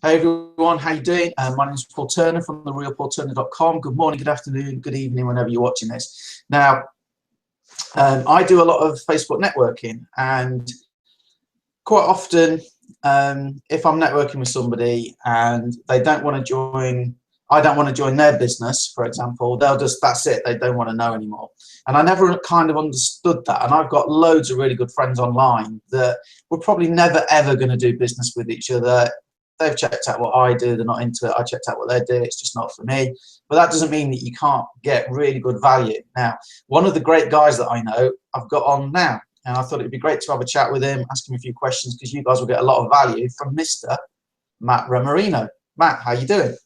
Hey everyone, how you doing? My name is Paul Turner from therealpaulturner.com. Good morning, good afternoon, good evening, whenever you're watching this. Now, I do a lot of Facebook networking, and quite often, if I'm networking with somebody and they don't want to join, I don't want to join their business, for example, they'll just, that's it, they don't want to know anymore. And I never kind of understood that. And I've got loads of really good friends online that we're probably never ever going to do business with each other. They've checked out what I do, they're not into it. I checked out what they do, it's just not for me. But that doesn't mean that you can't get really good value. Now, one of the great guys that I know, I've got on now, and I thought it'd be great to have a chat with him, ask him a few questions, because you guys will get a lot of value from Mr. Matt Remorino. Matt, how you doing?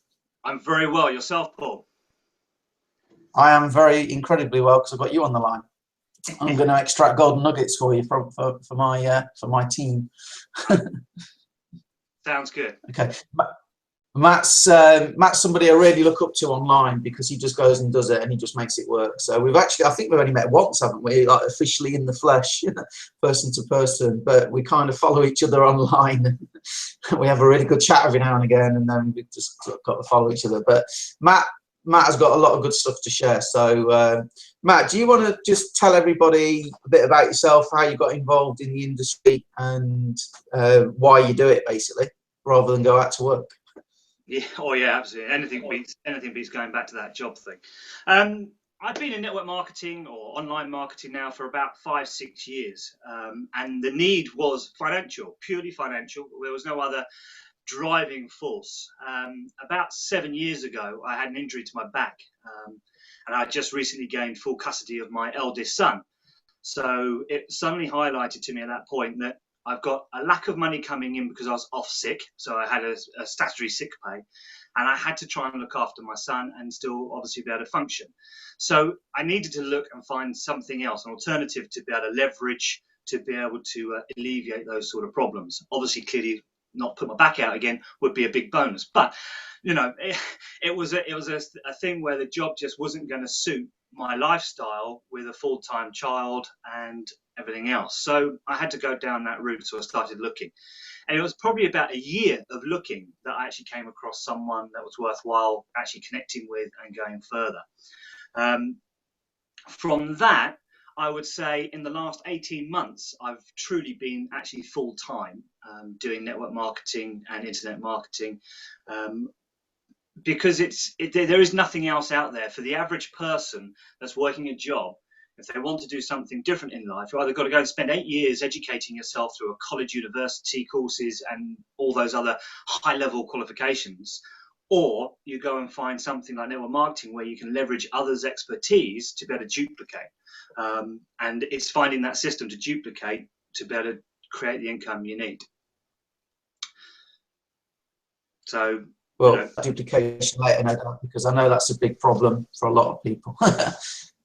I'm very well. Yourself, Paul? I am very incredibly well, because I've got you on the line. I'm going to extract golden nuggets for you for my team. Sounds good. Okay. Matt's somebody I really look up to online, because he just goes and does it and he just makes it work. So we've actually, I think we've only met once, haven't we? Like officially in the flesh, person to person, but we kind of follow each other online. We have a really good chat every now and again, and then we just got to follow each other. But Matt has got a lot of good stuff to share. So Matt, do you want to just tell everybody a bit about yourself, how you got involved in the industry, and why you do it, basically, rather than go out to work? Yeah, oh yeah, absolutely. Anything beats going back to that job thing. I've been in network marketing or online marketing now for about 5-6 years, and the need was financial, purely financial. There was no other driving force. About 7 years ago, I had an injury to my back, and I just recently gained full custody of my eldest son. So it suddenly highlighted to me at that point that I've got a lack of money coming in because I was off sick. So I had a statutory sick pay, and I had to try and look after my son and still obviously be able to function. So I needed to look and find something else, an alternative to be able to leverage, to be able to alleviate those sort of problems. Obviously, clearly not put my back out again would be a big bonus. But, you know, it was a thing where the job just wasn't going to suit my lifestyle with a full-time child and everything else. So I had to go down that route. So I started looking, and it was probably about a year of looking that I actually came across someone that was worthwhile actually connecting with and going further. From that, I would say in the last 18 months, I've truly been actually full-time doing network marketing and internet marketing, because there is nothing else out there for the average person that's working a job. If they want to do something different in life, you either got to go and spend 8 years educating yourself through a college, university courses and all those other high-level qualifications, or you go and find something like network marketing where you can leverage others' expertise to be able to duplicate. And it's finding that system to duplicate to be able to create the income you need. So, well, you know, duplication later, no doubt, because I know that's a big problem for a lot of people.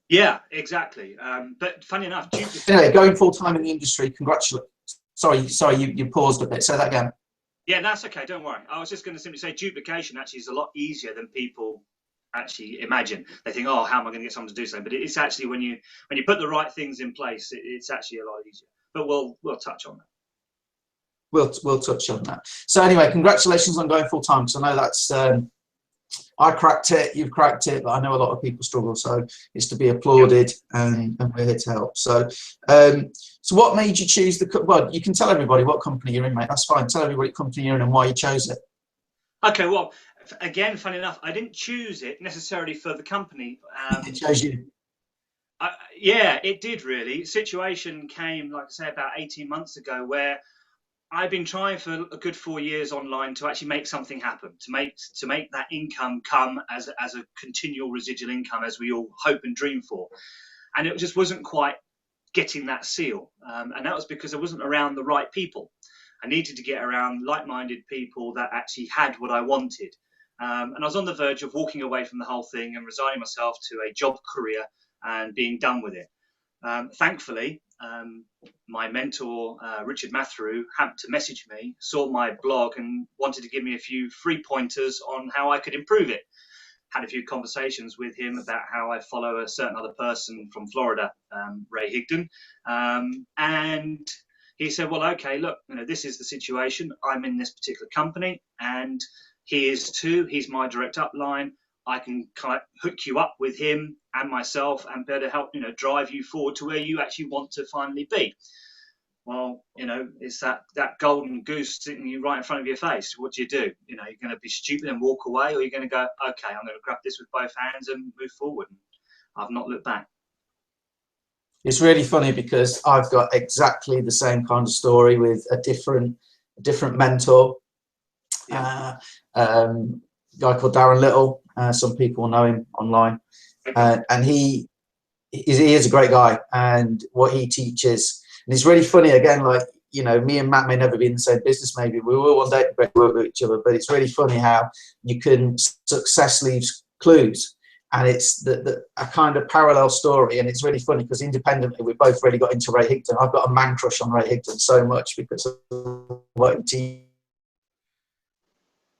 Yeah, exactly. But funny enough, anyway, going full time in the industry, congratulations. Sorry, you paused a bit. Say that again. Yeah, that's okay. Don't worry. I was just going to simply say duplication actually is a lot easier than people actually imagine. They think, oh, how am I going to get someone to do something? But it's actually when you put the right things in place, it's actually a lot easier. But we'll touch on that. We'll touch on that. So anyway, congratulations on going full time, because I know that's I cracked it, you've cracked it, but I know a lot of people struggle, so it's to be applauded, and we're here to help. So so what made you choose well, you can tell everybody what company you're in, mate, that's fine. Tell everybody what company you're in and why you chose it. Okay, well, again, funny enough, I didn't choose it necessarily for the company. It chose you. Yeah, it did really. Situation came, like I say, about 18 months ago, where I've been trying for a good 4 years online to actually make something happen, to make that income come as a continual residual income, as we all hope and dream for. And it just wasn't quite getting that seal. And that was because I wasn't around the right people. I needed to get around like-minded people that actually had what I wanted. And I was on the verge of walking away from the whole thing and resigning myself to a job career and being done with it. Thankfully, my mentor, Richard Mathew, happened to message me, saw my blog and wanted to give me a few free pointers on how I could improve it. Had a few conversations with him about how I follow a certain other person from Florida, Ray Higdon. And He said, well, okay, look, this is the situation. I'm in this particular company, and he is too. He's my direct upline. I can kind of hook you up with him and myself and better help, drive you forward to where you actually want to finally be. Well, it's that golden goose sitting you right in front of your face. What do? You're going to be stupid and walk away, or you're going to go, okay, I'm going to grab this with both hands and move forward. I've not looked back. It's really funny because I've got exactly the same kind of story with a different mentor. Yeah. Guy called Darren Little. Some people know him online, and he is a great guy. And what he teaches, and it's really funny. Again, like me and Matt may never be in the same business. Maybe we will one day work with each other. But it's really funny how you can success leaves clues. And it's a kind of parallel story, and it's really funny because independently we both really got into Ray Higdon. I've got a man crush on Ray Higdon so much because of what he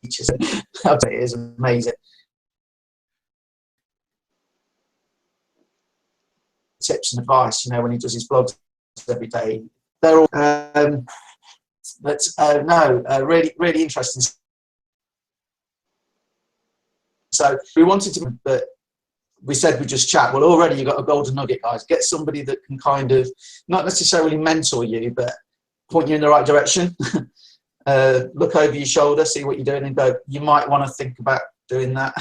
teaches. It is amazing. Tips and advice, when he does his blogs every day. They're all, really, really interesting. So we wanted to, but we said we'd just chat. Well, already you've got a golden nugget, guys. Get somebody that can kind of not necessarily mentor you, but point you in the right direction. Look over your shoulder, see what you're doing, and go, you might want to think about doing that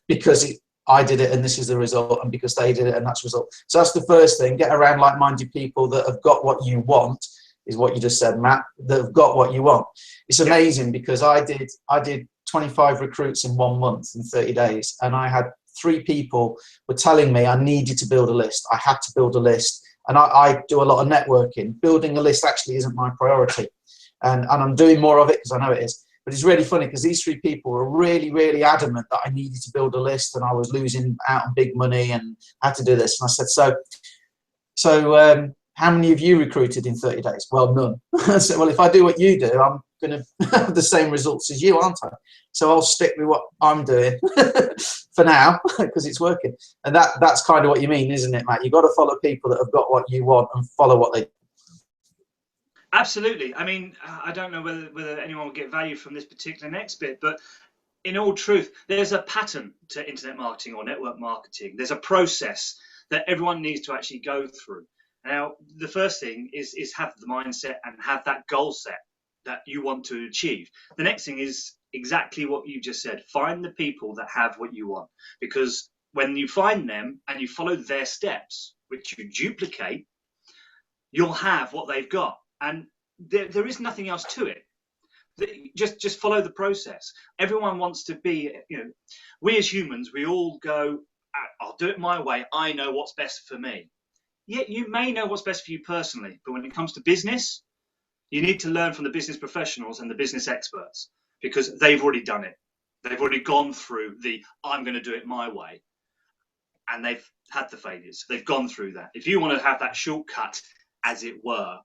because I did it and this is the result, and because they did it and that's the result. So that's the first thing. Get around like-minded people that have got what you want, is what you just said, Matt, that have got what you want. It's amazing because I did 25 recruits in 1 month in 30 days, and I had 3 people were telling me I needed to build a list. I had to build a list. And I do a lot of networking. Building a list actually isn't my priority. And I'm doing more of it because I know it is. But it's really funny because these 3 people were really, really adamant that I needed to build a list and I was losing out on big money and had to do this. And I said, so how many of you recruited in 30 days? Well, none. I said, well, if I do what you do, I'm going to have the same results as you, aren't I? So I'll stick with what I'm doing for now because it's working. And that's kind of what you mean, isn't it, Matt? You've got to follow people that have got what you want and follow what they do. Absolutely. I mean, I don't know whether anyone will get value from this particular next bit, but in all truth, there's a pattern to internet marketing or network marketing. There's a process that everyone needs to actually go through. Now, the first thing is have the mindset and have that goal set that you want to achieve. The next thing is exactly what you just said. Find the people that have what you want, because when you find them and you follow their steps, which you duplicate, you'll have what they've got. And there is nothing else to it. Just follow the process. Everyone wants to be, we as humans, we all go, I'll do it my way. I know what's best for me. Yet you may know what's best for you personally, but when it comes to business, you need to learn from the business professionals and the business experts because they've already done it. They've already gone through I'm going to do it my way, and they've had the failures. They've gone through that. If you want to have that shortcut, as it were,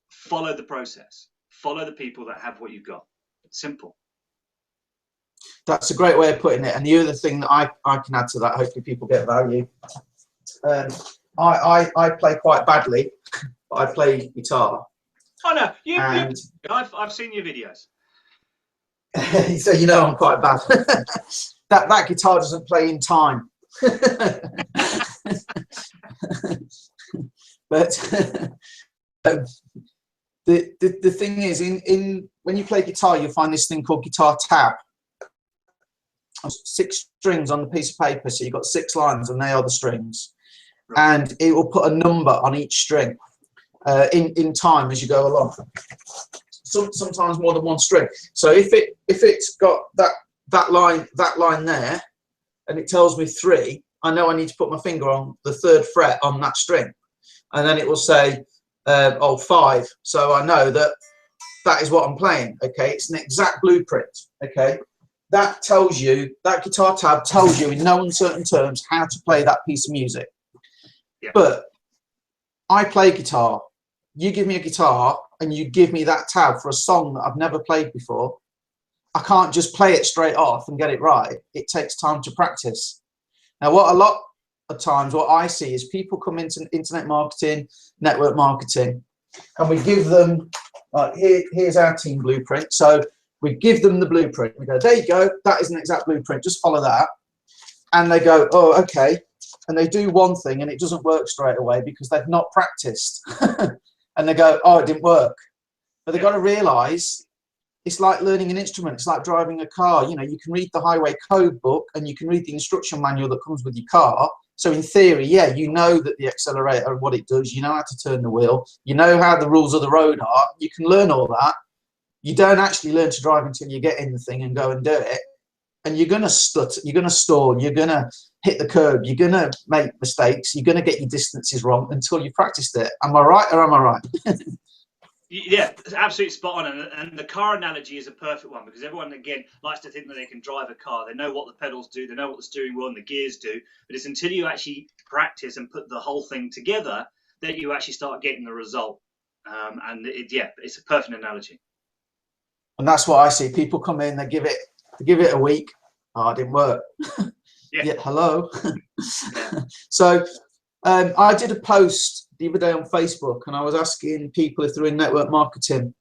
follow the process. Follow the people that have what you've got. It's simple. That's a great way of putting it. And the other thing that I can add to that, hopefully people get value. I play quite badly, but I play guitar. Oh no, I've seen your videos. So I'm quite bad. that guitar doesn't play in time. But the thing is, in when you play guitar, you'll find this thing called guitar tab. 6 strings on the piece of paper, so you've got 6 lines, and they are the strings. Right. And it will put a number on each string in time as you go along. Sometimes more than 1 string. So if it's got that line there, and it tells me 3, I know I need to put my finger on the 3rd fret on that string, and then it will say 5. So I know that is what I'm playing. Okay, it's an exact blueprint. Okay, that guitar tab tells you in no uncertain terms how to play that piece of music. Yeah. But I play guitar. You give me a guitar and you give me that tab for a song that I've never played before. I can't just play it straight off and get it right. It takes time to practice. Now, what a lot of times what I see is people come into internet marketing, network marketing, and we give them, here's our team blueprint. So we give them the blueprint. We go, there you go, that is an exact blueprint, just follow that. And they go, oh, okay. And they do one thing and it doesn't work straight away because they've not practiced. And they go, oh, it didn't work. But they've got to realize it's like learning an instrument. It's like driving a car. You know, you can read the highway code book and you can read the instruction manual that comes with your car. So in theory, yeah, you know that the accelerator and what it does, you know how to turn the wheel, you know how the rules of the road are, you can learn all that. You don't actually learn to drive until you get in the thing and go and do it. And you're going to stutter, you're going to stall, you're going to hit the curb, you're going to make mistakes, you're going to get your distances wrong until you've practiced it. Am I right or am I right? Yeah, absolutely spot on. And the car analogy is a perfect one because everyone, again, likes to think that they can drive a car. They know what the pedals do, they know what the steering wheel and the gears do. But it's until you actually practice and put the whole thing together that you actually start getting the result. Yeah, it's a perfect analogy. And that's what I see. People come in, they give it a week. Oh, it didn't work. Yeah, hello. Yeah. So I did a post the other day on Facebook and I was asking people if they're in network marketing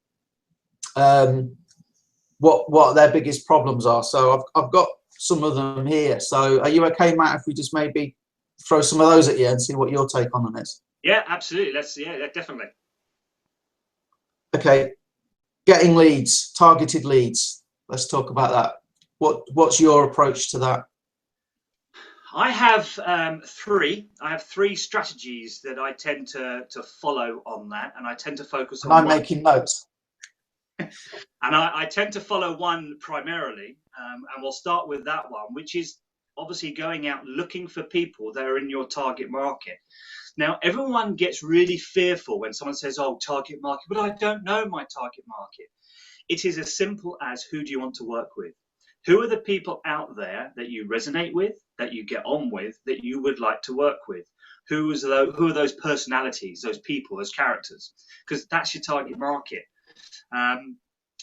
what their biggest problems are. So I've got some of them here. So are you okay, Matt, if we just maybe throw some of those at you and see what your take on them is? Yeah, absolutely. Yeah, definitely. Okay, getting leads, targeted leads. Let's talk about that. What's your approach to that? I have three. I have three strategies that I tend to follow on that, and I tend to focus on. I'm making notes. And I tend to follow one primarily, and we'll start with that one, which is obviously going out looking for people that are in your target market. Now, everyone gets really fearful when someone says, "Oh, target market," but I don't know my target market. It is as simple as who do you want to work with? Who are the people out there that you resonate with, that you get on with, that you would like to work with? Who are those personalities, those people, those characters? Because that's your target market.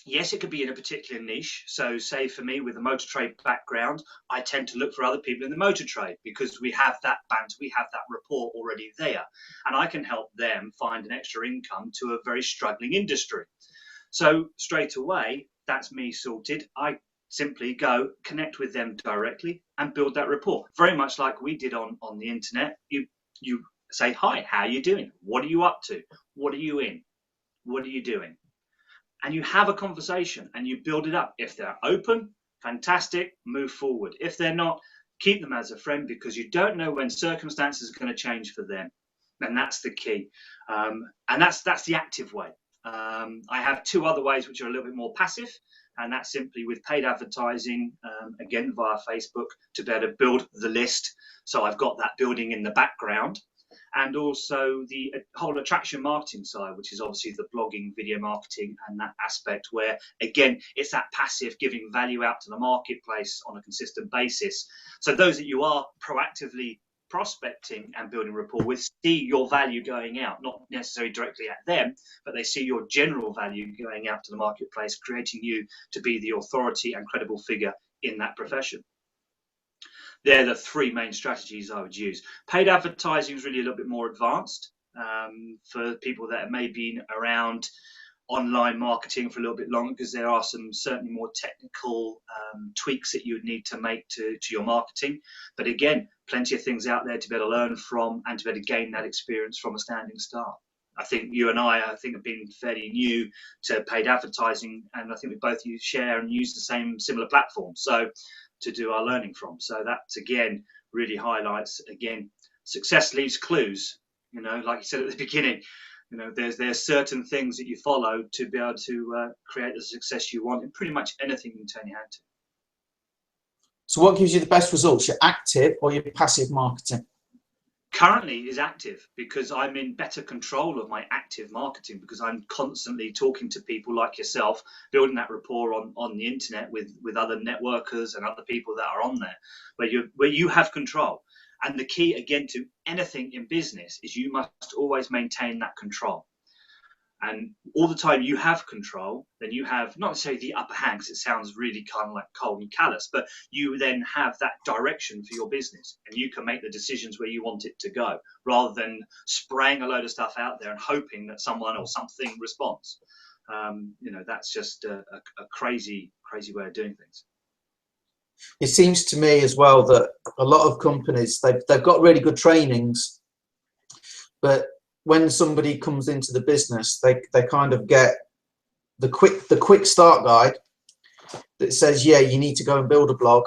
Yes, it could be in a particular niche. So say for me with a motor trade background, I tend to look for other people in the motor trade because we have that banter, we have that rapport already there. And I can help them find an extra income to a very struggling industry. So straight away, that's me sorted. I simply go connect with them directly and build that rapport. Very much like we did on the internet. You say, hi, how are you doing? What are you up to? What are you in? What are you doing? And you have a conversation and you build it up. If they're open, fantastic, move forward. If they're not, keep them as a friend because you don't know when circumstances are going to change for them. And that's the key. And that's the active way. I have two other ways which are a little bit more passive, and that's simply with paid advertising, again via Facebook, to be able to build the list. So I've got that building in the background, and also the whole attraction marketing side, which is obviously the blogging, video marketing, and that aspect where, again, it's that passive giving value out to the marketplace on a consistent basis. So those that you are proactively prospecting and building rapport with see your value going out, not necessarily directly at them, but they see your general value going out to the marketplace, creating you to be the authority and credible figure in that profession. They're the three main strategies I would use. Paid advertising is really a little bit more advanced for people that have maybe been around online marketing for a little bit longer, because there are some certainly more technical tweaks that you would need to make to your marketing. But again, plenty of things out there to be able to learn from and to be able to gain that experience from a standing start. I think you and I have been fairly new to paid advertising, and I think we both share and use the same similar platform so to do our learning from. So that again really highlights, again, success leaves clues. You know, like you said at the beginning, you know, there's certain things that you follow to be able to create the success you want in pretty much anything you can turn your hand to. So what gives you the best results, your active or your passive marketing? Currently is active, because I'm in better control of my active marketing, because I'm constantly talking to people like yourself, building that rapport on the internet with other networkers and other people that are on there, where you have control. And the key, again, to anything in business is you must always maintain that control. And all the time you have control, then you have not necessarily the upper hand, because it sounds really kind of like cold and callous, but you then have that direction for your business, and you can make the decisions where you want it to go, rather than spraying a load of stuff out there and hoping that someone or something responds. That's just a crazy way of doing things. It seems to me as well that a lot of companies, they've got really good trainings, but when somebody comes into the business, they kind of get the quick start guide that says, yeah, you need to go and build a blog,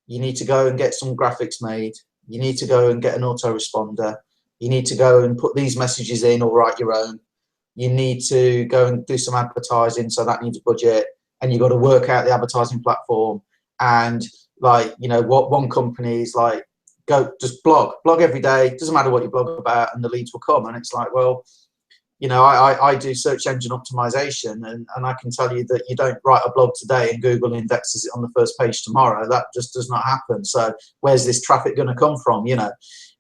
you need to go and get some graphics made, you need to go and get an autoresponder, you need to go and put these messages in or write your own, you need to go and do some advertising, so that needs a budget, and you've got to work out the advertising platform. And like, what one company is like, go just blog every day, doesn't matter what you blog about, and the leads will come. And it's like, well, I do search engine optimization, and I can tell you that you don't write a blog today and Google indexes it on the first page tomorrow. That just does not happen. So where's this traffic going to come from?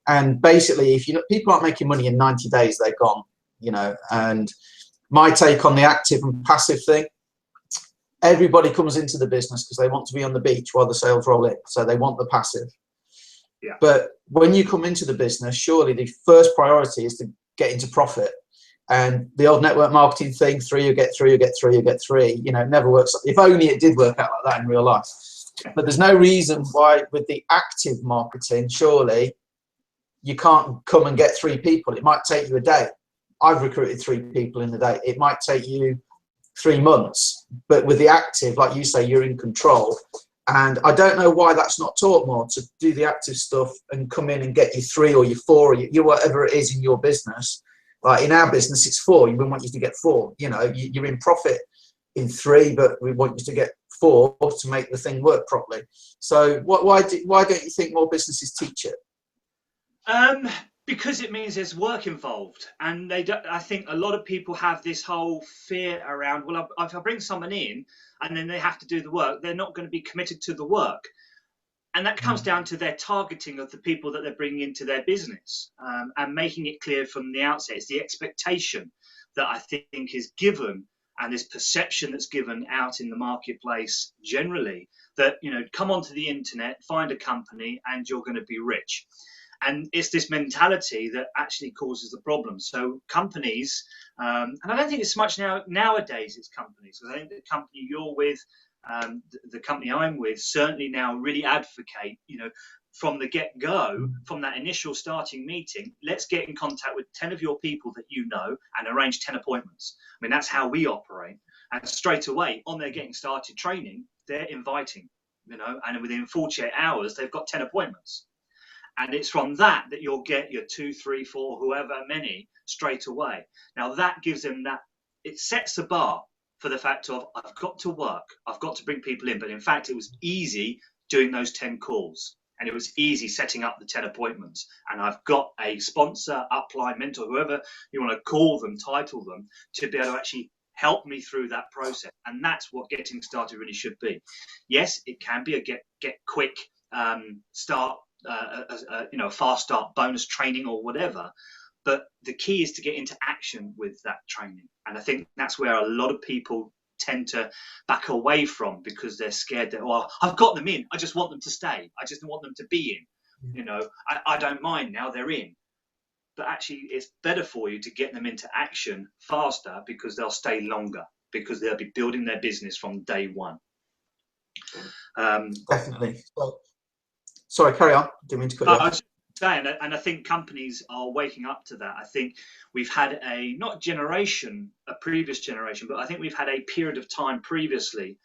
And basically, if people aren't making money in 90 days, they're gone. And my take on the active and passive thing, everybody comes into the business because they want to be on the beach while the sales roll in, so they want the passive. Yeah. But when you come into the business, surely the first priority is to get into profit. And the old network marketing thing, 3 you get 3, you get 3, you get 3, it never works. If only it did work out like that in real life. But there's no reason why with the active marketing, surely you can't come and get 3 people. It might take you a day. I've recruited 3 people in a day. It might take you 3 months. But with the active, like you say, you're in control. And I don't know why that's not taught more, to do the active stuff and come in and get you 3 or your 4 or your whatever it is in your business. Like in our business, it's 4. We want you to get 4. You're in profit in 3, but we want you to get 4 to make the thing work properly. So why don't you think more businesses teach it? Because it means there's work involved, and I think a lot of people have this whole fear around, well, if I bring someone in and then they have to do the work, they're not going to be committed to the work. And that comes down to their targeting of the people that they're bringing into their business, and making it clear from the outset. It's the expectation that I think is given, and this perception that's given out in the marketplace generally, that, come onto the internet, find a company, and you're going to be rich. And it's this mentality that actually causes the problem. So companies, and I don't think it's so much nowadays it's companies, because I think the company you're with, the company I'm with, certainly now really advocate, from the get-go, from that initial starting meeting, let's get in contact with 10 of your people that you know and arrange 10 appointments. I mean, that's how we operate. And straight away, on their getting started training, they're inviting, and within 48 hours, they've got 10 appointments. And it's from that you'll get your 2, 3, 4, whoever many straight away. Now that gives them that, it sets a bar for the fact of, I've got to work, I've got to bring people in. But in fact, it was easy doing those 10 calls, and it was easy setting up the 10 appointments. And I've got a sponsor, upline, mentor, whoever you want to call them, title them, to be able to actually help me through that process. And that's what getting started really should be. Yes, it can be a get quick start, a fast start bonus training or whatever, but the key is to get into action with that training. And I think that's where a lot of people tend to back away from, because they're scared that, well, I've got them in, I just want them to stay, I just want them to be in, I don't mind now they're in. But actually it's better for you to get them into action faster, because they'll stay longer, because they'll be building their business from day one. Definitely. Sorry, carry on. Didn't mean to cut you off. And I think companies are waking up to that. I think we've had a previous generation, but I think we've had a period of time previously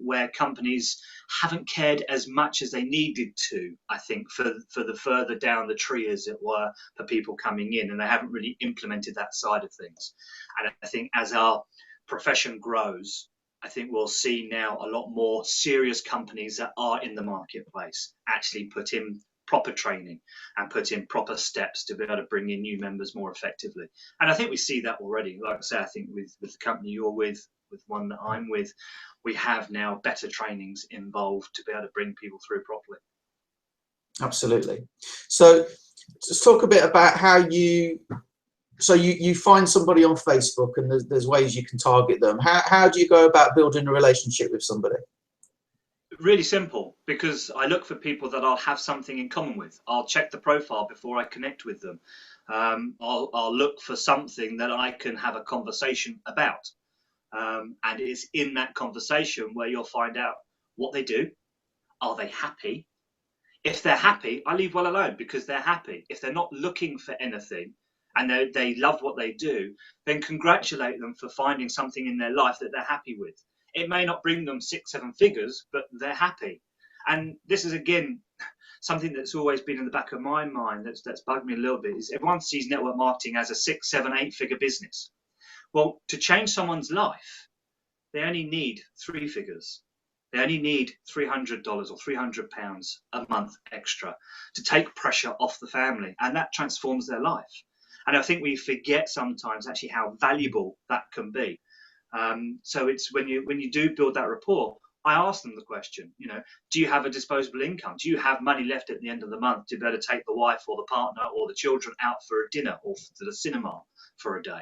where companies haven't cared as much as they needed to, I think, for the further down the tree, as it were, for people coming in, and they haven't really implemented that side of things. And I think as our profession grows, I think we'll see now a lot more serious companies that are in the marketplace actually put in proper training and put in proper steps to be able to bring in new members more effectively. And I think we see that already. Like I say, I think with the company you're with one that I'm with, we have now better trainings involved to be able to bring people through properly. Absolutely. So let's talk a bit about how you so you find somebody on Facebook, and there's ways you can target them. How do you go about building a relationship with somebody? Really simple, because I look for people that I'll have something in common with. I'll check the profile before I connect with them. I'll look for something that I can have a conversation about. And it's in that conversation where you'll find out what they do. Are they happy? If they're happy, I leave well alone because they're happy. If they're not looking for anything and they love what they do, then congratulate them for finding something in their life that they're happy with. It may not bring them 6-7 figures, but they're happy. And this is, again, something that's always been in the back of my mind that's bugged me a little bit, is everyone sees network marketing as a 6, 7, 8-figure business. Well, to change someone's life, they only need 3 figures. They only need $300 or £300 a month extra to take pressure off the family, and that transforms their life. And I think we forget sometimes actually how valuable that can be. So it's when you do build that rapport, I ask them the question, do you have a disposable income? Do you have money left at the end of the month to be able to take the wife or the partner or the children out for a dinner or to the cinema for a day?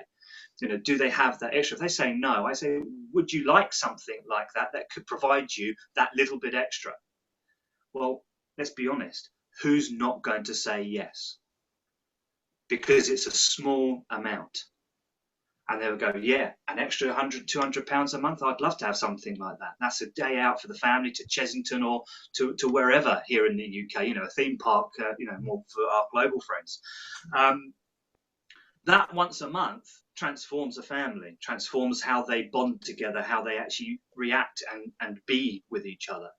Do they have that extra? If they say no, I say, would you like something like that could provide you that little bit extra? Well, let's be honest, who's not going to say yes? Because it's a small amount. And they would go, yeah, an extra £100, £200 a month, I'd love to have something like that. That's a day out for the family to Chessington or to wherever here in the UK, a theme park, more for our global friends. That once a month transforms a family, transforms how they bond together, how they actually react and be with each other.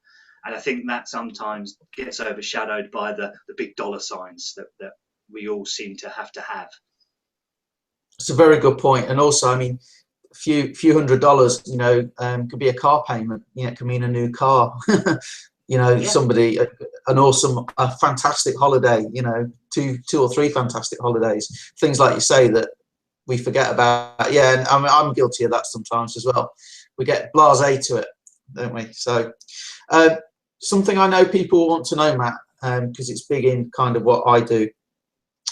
And I think that sometimes gets overshadowed by the big dollar signs that we all seem to have. It's a very good point. And also, I mean, a few $100s, could be a car payment. It can mean a new car. Somebody, a fantastic holiday. 2 or 3 fantastic holidays. Things like you say that we forget about. Yeah, and I'm guilty of that sometimes as well. We get blasé to it, don't we? So, something I know people want to know, Matt, because it's big in kind of what I do.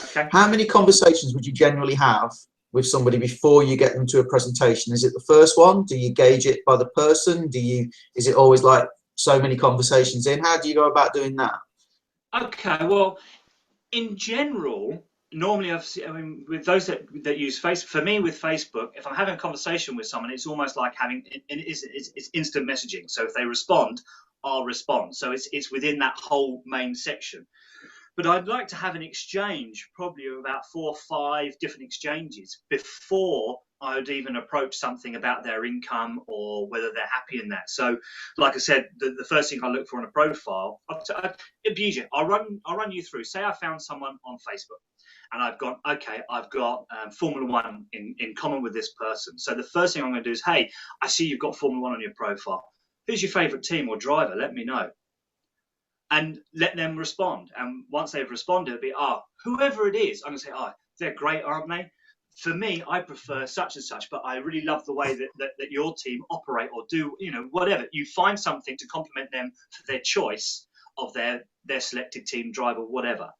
Okay. How many conversations would you generally have with somebody before you get them to a presentation? Is it the first one? Do you gauge it by the person? Is it always like so many conversations in? How do you go about doing that? Okay, well, in general, normally with those that use Facebook, for me with Facebook, if I'm having a conversation with someone, it's almost like it's instant messaging. So if they respond, I'll respond. So it's within that whole main section. But I'd like to have an exchange, probably of about 4 or 5 different exchanges before I would even approach something about their income or whether they're happy in that. So, like I said, the first thing I look for in a profile, it'd be easier. I'll run you through. Say I found someone on Facebook, and I've got Formula One in common with this person. So the first thing I'm going to do is, hey, I see you've got Formula One on your profile. Who's your favourite team or driver? Let me know. And let them respond. And once they've responded, it'll be, whoever it is, I'm going to say, they're great, aren't they? For me, I prefer such and such, but I really love the way that your team operate or do, whatever. You find something to compliment them for their choice of their selected team, driver, whatever.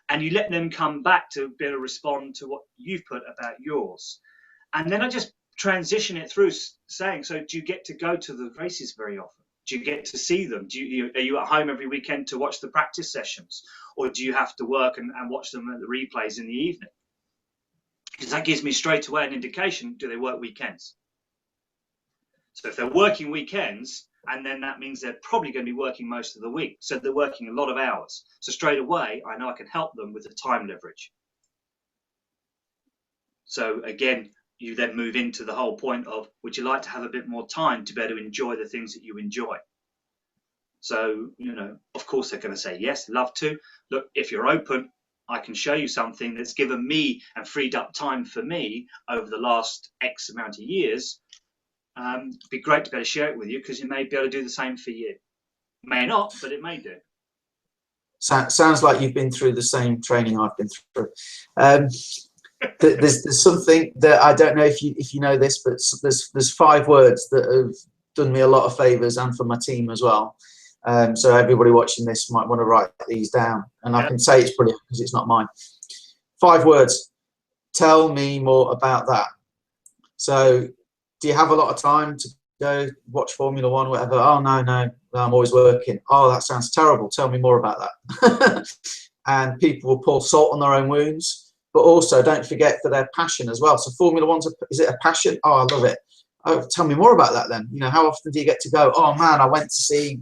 And you let them come back to be able to respond to what you've put about yours. And then I just transition it through saying, so do you get to go to the races very often? Do you get to see them? Are you at home every weekend to watch the practice sessions? Or do you have to work and watch them at the replays in the evening? Because that gives me straight away an indication, do they work weekends? So if they're working weekends, and then that means they're probably going to be working most of the week. So they're working a lot of hours. So straight away, I know I can help them with the time leverage. So again, you then move into the whole point of, would you like to have a bit more time to be able to enjoy the things that you enjoy? So, of course they're going to say, yes, love to. Look, if you're open, I can show you something that's given me and freed up time for me over the last X amount of years. It'd be great to be able to share it with you because you may be able to do the same for you. May not, but it may do. Sounds like you've been through the same training I've been through. There's something that I don't know if you know this, but there's 5 words that have done me a lot of favors and for my team as well. So everybody watching this might want to write these down, and I can say it's brilliant because it's not mine. 5 words: tell me more about that. So do you have a lot of time to go watch Formula One, whatever? Oh, no, I'm always working. Oh, that sounds terrible. Tell me more about that. And people will pour salt on their own wounds, but also don't forget for their passion as well. So Formula One's, is it a passion? Oh, I love it. Oh, tell me more about that then. You know, how often do you get to go, oh man, I went to see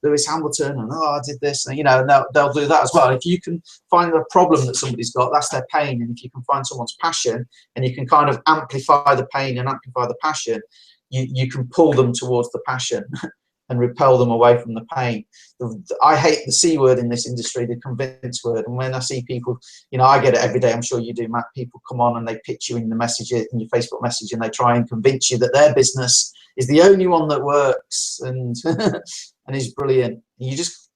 Lewis Hamilton and oh, I did this, and you know, and they'll do that as well. If you can find a problem that somebody's got, that's their pain. And if you can find someone's passion and you can kind of amplify the pain and amplify the passion, you can pull them towards the passion and repel them away from the pain. I hate the C word in this industry, the convince word. And when I see people, you know, I get it every day, I'm sure you do, Matt, people come on and they pitch you in the message, in your Facebook message, and they try and convince you that their business is the only one that works and and is brilliant. You just,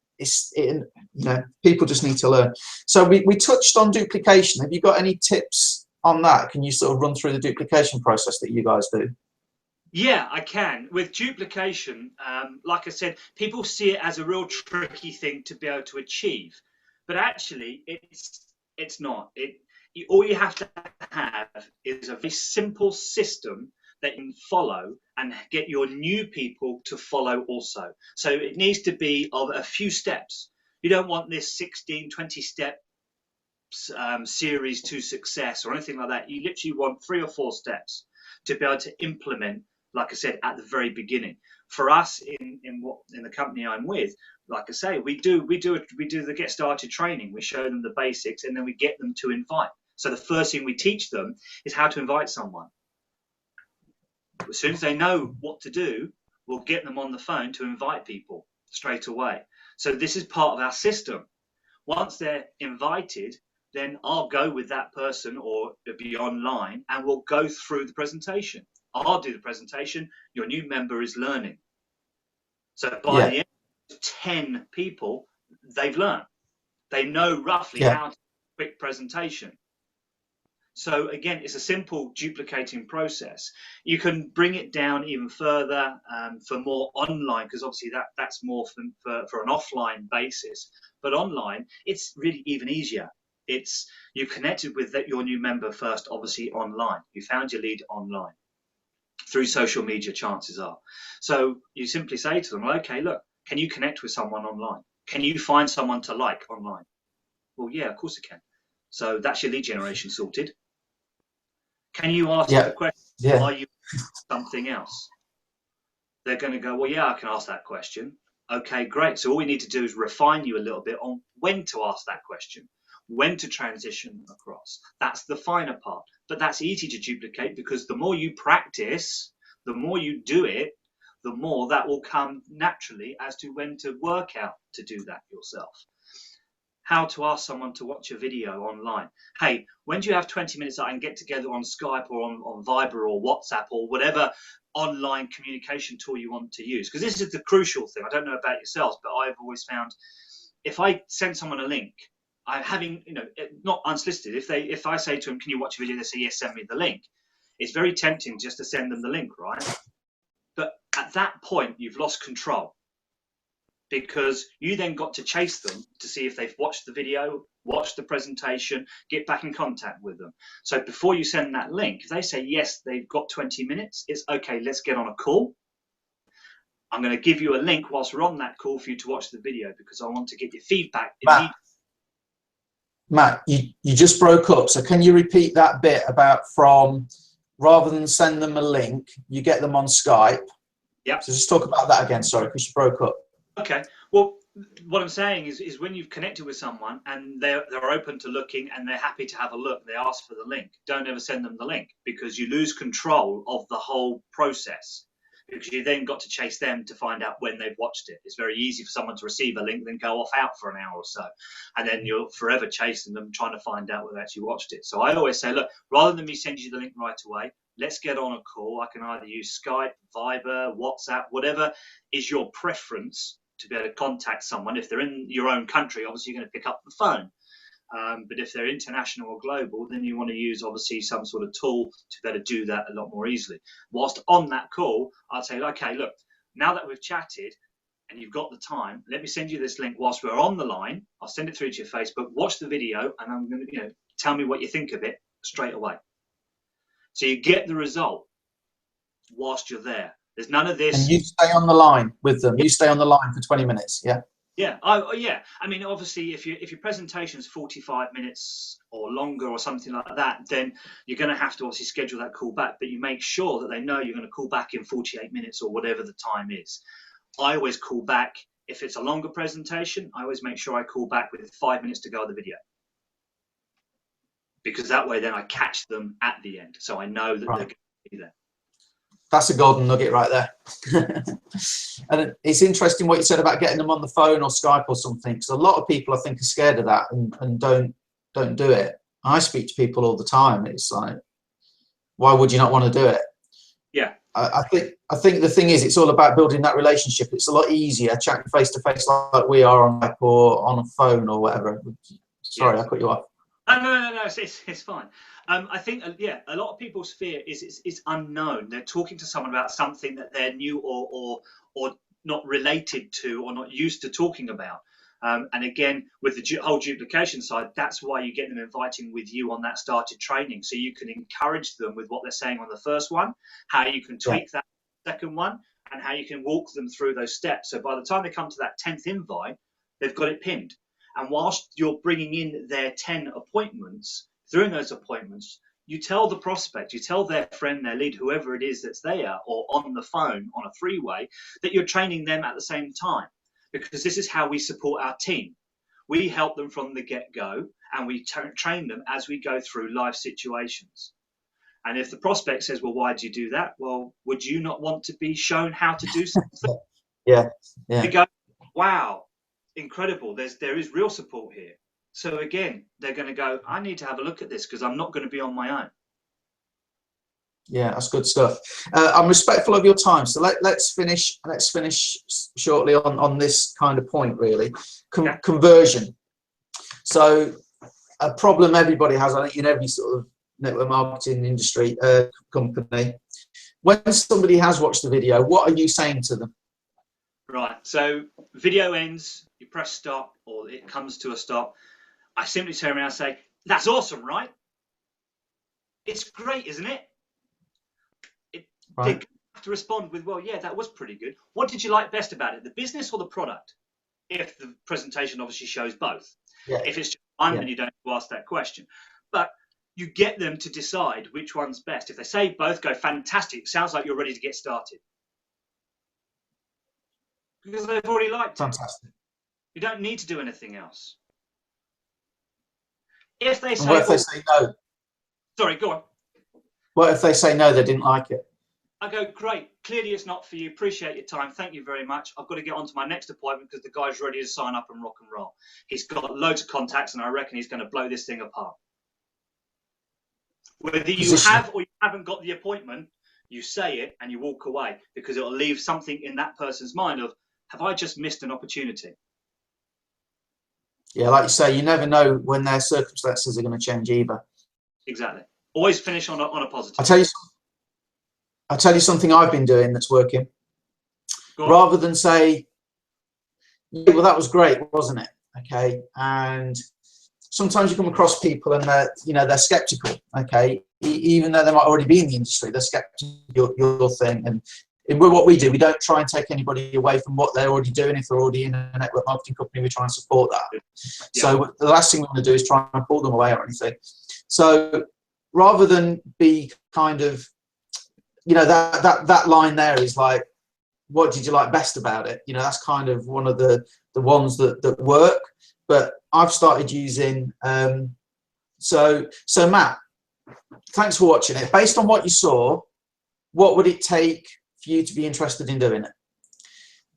you know, people just need to learn. So we touched on duplication. Have you got any tips on that? Can you sort of run through the duplication process that you guys do? Yeah, I can. With duplication, like I said, people see it as a real tricky thing to be able to achieve, but actually, it's not. All you have to have is a very simple system that you can follow and get your new people to follow also. So it needs to be of a few steps. You don't want this 16, 20 step series to success or anything like that. You literally want 3 or 4 steps to be able to implement, like I said, at the very beginning. For us in the company I'm with, like I say, we do the get started training. We show them the basics and then we get them to invite. So the first thing we teach them is how to invite someone. As soon as they know what to do, we'll get them on the phone to invite people straight away. So this is part of our system. Once they're invited, then I'll go with that person or it'll be online and we'll go through the presentation. I'll do the presentation. Your new member is learning. So by the end of 10 people, they've learned. They know roughly how to do a quick presentation. So again, it's a simple duplicating process. You can bring it down even further for more online, because obviously that's more for an offline basis. But online, it's really even easier. It's you connected with your new member first, obviously online. You found your lead online through social media, chances are. So you simply say to them, okay, look, can you connect with someone online? Can you find someone to like online? Well, yeah, of course I can. So that's your lead generation sorted. Can you ask the question, are you something else? They're going to go, well, yeah, I can ask that question. Okay, great. So all we need to do is refine you a little bit on when to ask that question, when to transition across. That's the finer part. But that's easy to duplicate because the more you practice, the more you do it, the more that will come naturally as to when to work out to do that yourself. How to ask someone to watch a video online. Hey, when do you have 20 minutes that I can get together on Skype or on Viber or WhatsApp or whatever online communication tool you want to use? Because this is the crucial thing. I don't know about yourselves, but I've always found if I send someone a link, I'm having, you know, not unsolicited. If I say to them, can you watch a video? They say, yes, send me the link. It's very tempting just to send them the link, right? But at that point, you've lost control, because you then got to chase them to see if they've watched the video, watched the presentation, get back in contact with them. So before you send that link, if they say, yes, they've got 20 minutes, it's okay, let's get on a call. I'm going to give you a link whilst we're on that call for you to watch the video because I want to get your feedback immediately. Matt, you just broke up. So can you repeat that bit about from rather than send them a link, you get them on Skype? Yeah. So just talk about that again, sorry, because you broke up. Okay. Well, what I'm saying is when you've connected with someone and they're open to looking and they're happy to have a look, they ask for the link. Don't ever send them the link because you lose control of the whole process, because you then got to chase them to find out when they've watched it. It's very easy for someone to receive a link, then go off out for an hour or so, and then you're forever chasing them trying to find out whether they actually watched it. So I always say, look, rather than me send you the link right away, let's get on a call. I can either use Skype, Viber, WhatsApp, whatever is your preference to be able to contact someone. If they're in your own country, obviously you're going to pick up the phone. But if they're international or global, then you want to use obviously some sort of tool to be able to do that a lot more easily. Whilst on that call, I'll say, okay, look, now that we've chatted and you've got the time, let me send you this link whilst we're on the line. I'll send it through to your Facebook, watch the video, and I'm going to, tell me what you think of it. straight away. So you get the result whilst you're there. There's none of this. And you stay on the line with them. You stay on the line for 20 minutes. Yeah. Yeah. Yeah. I mean, obviously, if your presentation is 45 minutes or longer or something like that, then you're going to have to obviously schedule that call back. But you make sure that they know you're going to call back in 48 minutes or whatever the time is. I always call back. If it's a longer presentation, I always make sure I call back with 5 minutes to go of the video. Because that way then I catch them at the end. So I know that they're going to be there. That's a golden nugget right there. And it's interesting what you said about getting them on the phone or Skype or something, because a lot of people I think are scared of that and don't do it. I speak to people all the time. It's like, why would you not want to do it? Yeah. I think the thing is, it's all about building that relationship. It's a lot easier chatting face to face like we are on Skype or on a phone or whatever. Sorry, yes. I cut you off. No, it's fine. I think, yeah, a lot of people's fear is it's unknown. They're talking to someone about something that they're new or not related to or not used to talking about. And again, with the whole duplication side, that's why you get them inviting with you on that started training. So you can encourage them with what they're saying on the first one, how you can tweak that second one, and how you can walk them through those steps. So by the time they come to that 10th invite, they've got it pinned. And whilst you're bringing in their 10 appointments, through those appointments, you tell the prospect, you tell their friend, their lead, whoever it is that's there, or on the phone, on a three-way, that you're training them at the same time. Because this is how we support our team. We help them from the get-go, and we train them as we go through life situations. And if the prospect says, well, why do you do that? Well, would you not want to be shown how to do something? Yeah. They go, wow. Incredible. There is real support here. So again, they're going to go, I need to have a look at this because I'm not going to be on my own. Yeah, that's good stuff. I'm respectful of your time, so let's finish shortly on this kind of point, really. Conversion. So a problem everybody has, I think, in every sort of network marketing industry company. When somebody has watched the video, what are you saying to them? Right. So video ends, you press stop, or it comes to a stop. I simply turn around and say, that's awesome, right? It's great, isn't it? They have to respond with, well, yeah, that was pretty good. What did you like best about it, the business or the product? If the presentation obviously shows both. Yeah. If it's just one, then you don't have to ask that question. But you get them to decide which one's best. If they say both, go, fantastic. Sounds like you're ready to get started. Because they've already liked it. Fantastic. You don't need to do anything else. If they say, what if they say no? Sorry, go on. What if they say no, they didn't like it? I go, great. Clearly it's not for you. Appreciate your time. Thank you very much. I've got to get on to my next appointment because the guy's ready to sign up and rock and roll. He's got loads of contacts and I reckon he's going to blow this thing apart. Whether you have or you haven't got the appointment, you say it and you walk away because it'll leave something in that person's mind of, have I just missed an opportunity? Yeah, like you say, you never know when their circumstances are going to change either. Exactly. Always finish on a positive. I'll tell you something I've been doing that's working. Rather than say, yeah, well, that was great, wasn't it? Okay. And sometimes you come across people and they're skeptical. Okay. Even though they might already be in the industry, they're skeptical of your thing. And what we do, we don't try and take anybody away from what they're already doing. If they're already in a network marketing company, we try and support that. Yeah. So the last thing we want to do is try and pull them away or anything. So rather than be kind of, that line there is like, what did you like best about it? That's kind of one of the ones that work. But I've started using, so Matt, thanks for watching it. Based on what you saw, what would it take for you to be interested in doing it?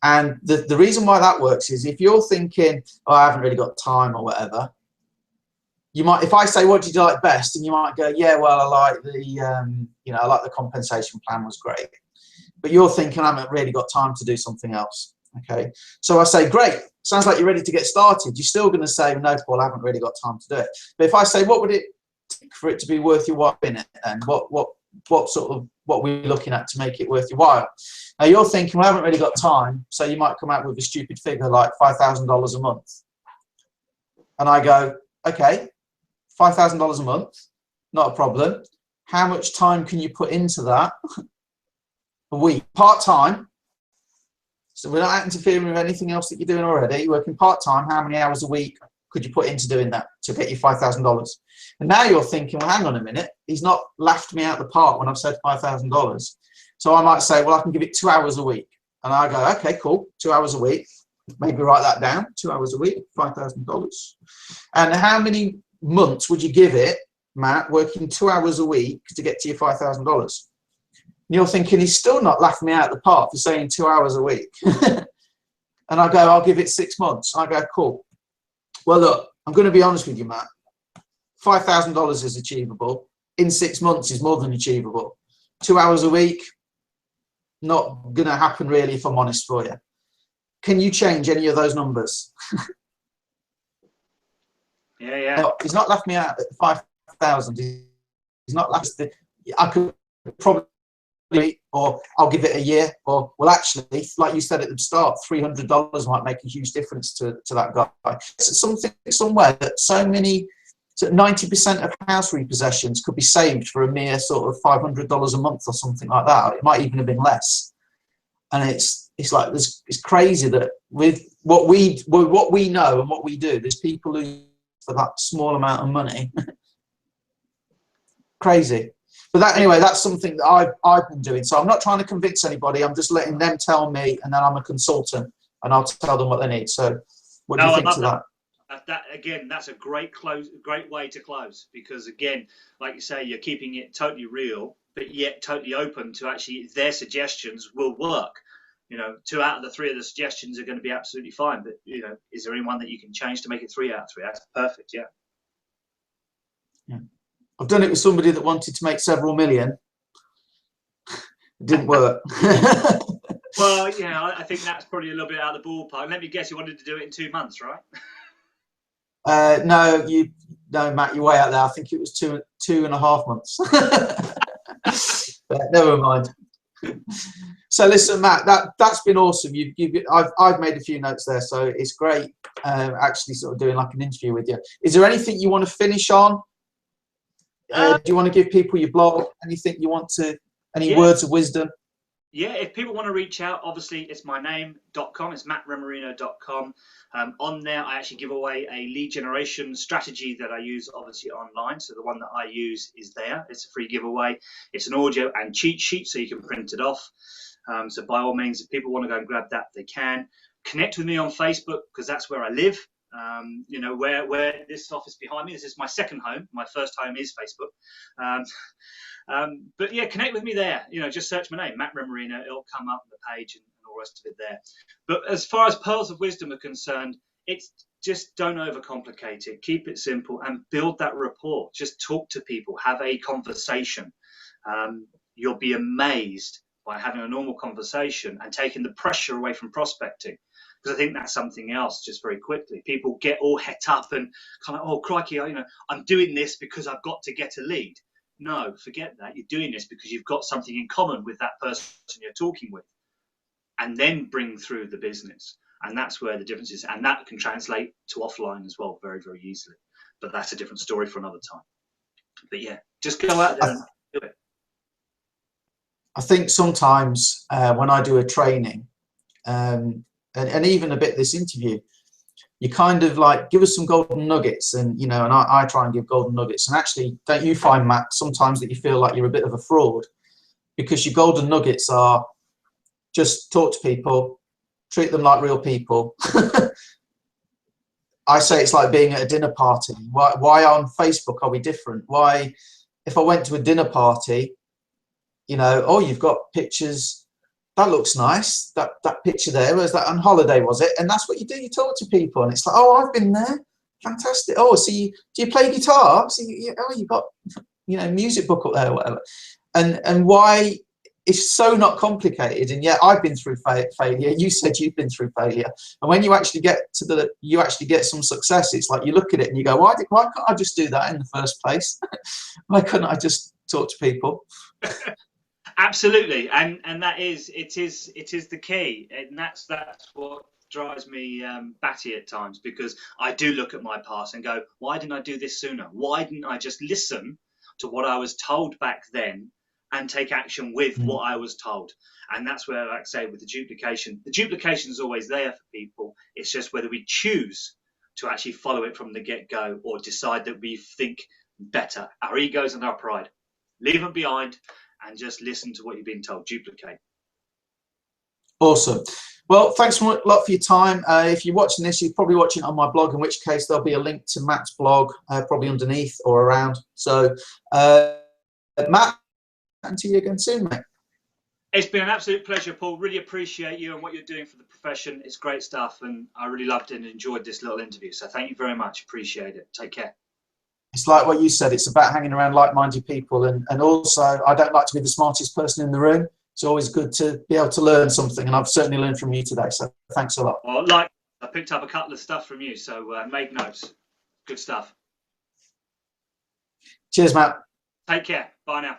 And the reason why that works is if you're thinking, oh, I haven't really got time or whatever, you might, if I say, what did you like best? And you might go, yeah, well, I like I like the compensation plan was great. But you're thinking, I haven't really got time to do something else. Okay. So I say, great. Sounds like you're ready to get started. You're still going to say, no, Paul, I haven't really got time to do it. But if I say, what would it take for it to be worth your while in it? And what we're looking at to make it worth your while? Now you're thinking, well, I haven't really got time. So you might come out with a stupid figure like $5,000 a month. And I go, okay, $5,000 a month. not a problem. How much time can you put into that? A week, part-time. So we're not interfering with anything else that you're doing already. You're working part-time. How many hours a week could you put into doing that to get you $5,000? And now you're thinking, well, hang on a minute. He's not laughed me out the park when I've said $5,000. So I might say, well, I can give it 2 hours a week. And I go, okay, cool, 2 hours a week. Maybe write that down, 2 hours a week, $5,000. And how many months would you give it, Matt, working 2 hours a week to get to your $5,000? You're thinking, he's still not laughing me out of the park for saying 2 hours a week. And I go, I'll give it 6 months. I go, cool. Well, look, I'm going to be honest with you, Matt. $5,000 is achievable. In 6 months is more than achievable. 2 hours a week, not going to happen really, if I'm honest for you. Can you change any of those numbers? Yeah. No, he's not left me out at 5,000. He's not left. I could probably, or I'll give it a year, or well, actually, like you said at the start, $300 might make a huge difference to that guy. It's something somewhere that so 90% of house repossessions could be saved for a mere sort of $500 a month or something like that. It might even have been less. And it's like it's crazy that with what we know and what we do, there's people who for that small amount of money. Crazy. But that anyway, that's something that I've been doing. So I'm not trying to convince anybody. I'm just letting them tell me, and then I'm a consultant, and I'll tell them what they need. So what do you think to that? That again, that's a great way to close, because again, like you say, you're keeping it totally real, but yet totally open to actually their suggestions will work. 2 out of the 3 of the suggestions are going to be absolutely fine, but is there anyone that you can change to make it 3 out of 3? That's perfect. Yeah. I've done it with somebody that wanted to make several million. It didn't work. Well, yeah, I think that's probably a little bit out of the ballpark. Let me guess, you wanted to do it in 2 months, right? No, Matt, you're way out there. I think it was 2.5 months. But never mind. So listen, Matt, that's been awesome. I've made a few notes there, so it's great. Actually, sort of doing like an interview with you. Is there anything you want to finish on? Do you want to give people your blog? Anything you want to? Any words of wisdom? Yeah, if people want to reach out, obviously it's my name.com. It's mattremorino.com. On there, I actually give away a lead generation strategy that I use obviously online. So the one that I use is there. It's a free giveaway. It's an audio and cheat sheet, so you can print it off. So by all means, if people want to go and grab that, they can. Connect with me on Facebook, because that's where I live. Where this office behind me, this is my second home. My first home is Facebook. But yeah, connect with me there. Just search my name, Matt Remorino. It'll come up on the page and all the rest of it there. But as far as pearls of wisdom are concerned, it's just don't overcomplicate it. Keep it simple and build that rapport. Just talk to people, have a conversation. You'll be amazed by having a normal conversation and taking the pressure away from prospecting. Because I think that's something else, just very quickly. People get all het up and kind of, oh, crikey, I'm doing this because I've got to get a lead. No, forget that. You're doing this because you've got something in common with that person you're talking with, and then bring through the business. And that's where the difference is. And that can translate to offline as well very, very easily. But that's a different story for another time. But yeah, just go out there and do it. I think sometimes when I do a training, and even a bit this interview, you kind of like give us some golden nuggets, and and I try and give golden nuggets. And actually, don't you find, Matt, sometimes that you feel like you're a bit of a fraud because your golden nuggets are just talk to people, treat them like real people. I say it's like being at a dinner party. Why on Facebook are we different? Why, if I went to a dinner party, oh, you've got pictures. That looks nice. That picture there, was that on holiday, was it? And that's what you do. You talk to people, and it's like, oh, I've been there. Fantastic. Oh, so do you play guitar? So you got music book up there, or whatever. And why it's so not complicated. And yet I've been through failure. You said you've been through failure. And when you actually get you actually get some success, it's like you look at it and you go, why can't I just do that in the first place? Why couldn't I just talk to people? Absolutely, and that is it is the key, and that's what drives me batty at times, because I do look at my past and go, why didn't I do this sooner? Why didn't I just listen to what I was told back then and take action with what I was told. And that's where, like I say, with the duplication is always there for people. It's just whether we choose to actually follow it from the get-go or decide that we think better. Our egos and our pride. Leave them behind and just listen to what you've been told. Duplicate. Awesome. Well, thanks a lot for your time. If you're watching this, you're probably watching it on my blog, in which case there'll be a link to Matt's blog probably underneath or around. So, Matt, and to you again soon, mate. It's been an absolute pleasure, Paul. Really appreciate you and what you're doing for the profession. It's great stuff, and I really loved and enjoyed this little interview. So thank you very much. Appreciate it. Take care. It's like what you said. It's about hanging around like-minded people, and also I don't like to be the smartest person in the room. It's always good to be able to learn something, and I've certainly learned from you today. So thanks a lot. Well, I picked up a couple of stuff from you, so make notes. Good stuff. Cheers, Matt. Take care. Bye now.